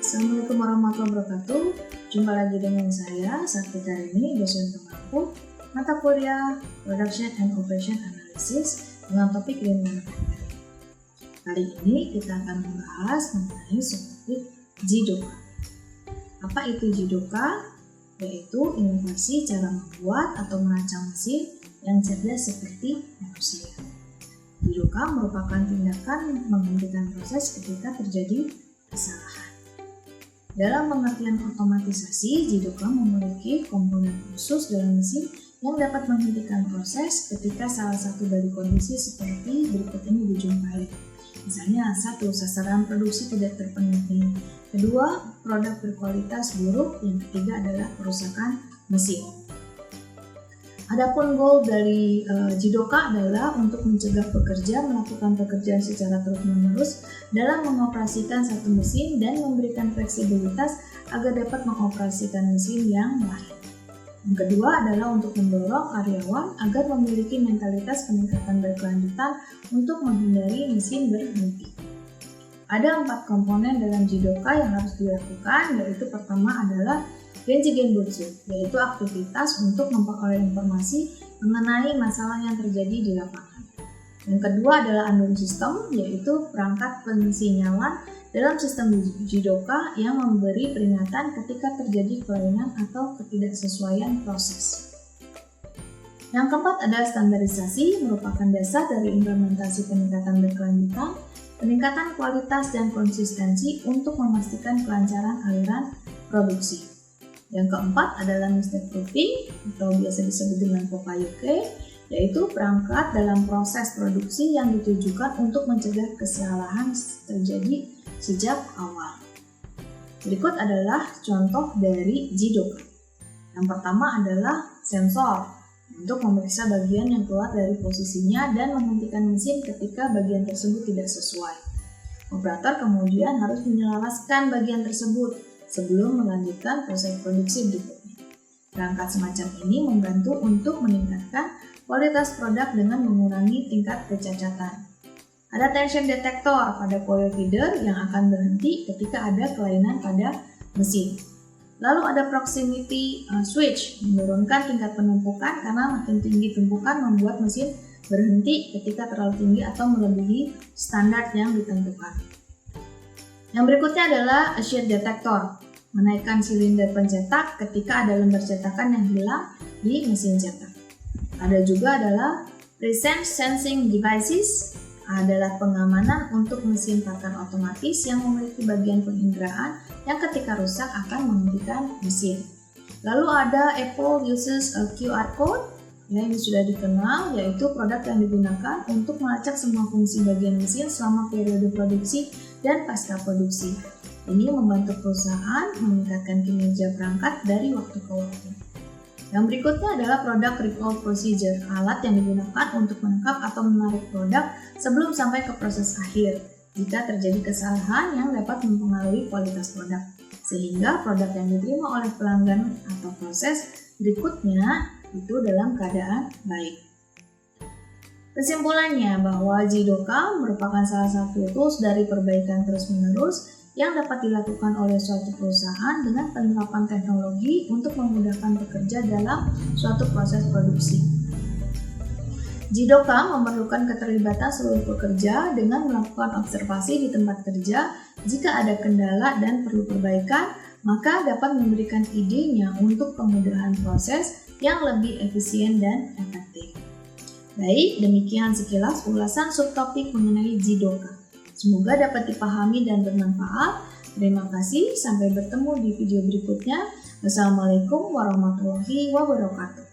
Assalamualaikum warahmatullahi wabarakatuh. Jumpa lagi dengan saya, Sakti Karini, dosen pengampu mata kuliah Production and Operation Analysis dengan topik Lean Manufacturing. Kali ini kita akan membahas mengenai topik Jidoka. Apa itu Jidoka? Yaitu inovasi cara membuat atau merancang mesin yang cerdas seperti manusia. Jidoka merupakan tindakan menghentikan proses ketika terjadi kesalahan. Dalam pengertian otomatisasi, Jidoka memiliki komponen khusus dalam mesin yang dapat menghentikan proses ketika salah satu dari kondisi seperti berikut ini dijumpai. Misalnya, 1. Sasaran produksi tidak terpenuhi. 2. Produk berkualitas buruk. Yang ketiga adalah kerusakan mesin. Adapun goal dari Jidoka adalah untuk mencegah pekerja melakukan pekerjaan secara terus-menerus dalam mengoperasikan satu mesin dan memberikan fleksibilitas agar dapat mengoperasikan mesin yang lain. Yang kedua adalah untuk mendorong karyawan agar memiliki mentalitas peningkatan berkelanjutan untuk menghindari mesin berhenti. Ada 4 komponen dalam Jidoka yang harus dilakukan, yaitu pertama adalah Genji Genbutsu, yaitu aktivitas untuk memperoleh informasi mengenai masalah yang terjadi di lapangan. Yang kedua adalah Andon System, yaitu perangkat pensinyalan dalam sistem Jidoka yang memberi peringatan ketika terjadi kelainan atau ketidaksesuaian proses. Yang keempat adalah standarisasi, merupakan dasar dari implementasi peningkatan berkelanjutan, peningkatan kualitas dan konsistensi untuk memastikan kelancaran aliran produksi. Yang keempat adalah mistake proofing atau biasa disebut dengan Pokayoke, yaitu perangkat dalam proses produksi yang ditujukan untuk mencegah kesalahan terjadi sejak awal. Berikut adalah contoh dari Jidoka. Yang pertama adalah sensor untuk memeriksa bagian yang keluar dari posisinya dan menghentikan mesin ketika bagian tersebut tidak sesuai. Operator kemudian harus menyelaraskan bagian tersebut sebelum melanjutkan proses produksi berikutnya. Perangkat semacam ini membantu untuk meningkatkan kualitas produk dengan mengurangi tingkat kecacatan. Ada tension detector pada coil feeder yang akan berhenti ketika ada kelainan pada mesin. Lalu ada proximity switch, menurunkan tingkat penumpukan karena makin tinggi tumpukan membuat mesin berhenti ketika terlalu tinggi atau melebihi standar yang ditentukan. Yang berikutnya adalah shear detector, menaikkan silinder pencetak ketika ada lembar cetakan yang hilang di mesin cetak. Ada juga adalah presence sensing devices, adalah pengamanan untuk mesin pakan otomatis yang memiliki bagian penginderaan yang ketika rusak akan menghentikan mesin. Lalu ada Apple uses a QR code, yang sudah dikenal, yaitu produk yang digunakan untuk melacak semua fungsi bagian mesin selama periode produksi dan pasca produksi. Ini membantu perusahaan meningkatkan kinerja perangkat dari waktu ke waktu. Yang berikutnya adalah product recall procedure, alat yang digunakan untuk menangkap atau menarik produk sebelum sampai ke proses akhir jika terjadi kesalahan yang dapat mempengaruhi kualitas produk, sehingga produk yang diterima oleh pelanggan atau proses berikutnya itu dalam keadaan baik. Kesimpulannya bahwa Jidoka merupakan salah satu tools dari perbaikan terus-menerus yang dapat dilakukan oleh suatu perusahaan dengan penerapan teknologi untuk memudahkan pekerja dalam suatu proses produksi. Jidoka memerlukan keterlibatan seluruh pekerja dengan melakukan observasi di tempat kerja. Jika ada kendala dan perlu perbaikan, maka dapat memberikan idenya untuk kemudahan proses yang lebih efisien dan efektif. Baik, demikian sekilas ulasan subtopik mengenai Jidoka. Semoga dapat dipahami dan bermanfaat. Terima kasih, sampai bertemu di video berikutnya. Wassalamualaikum warahmatullahi wabarakatuh.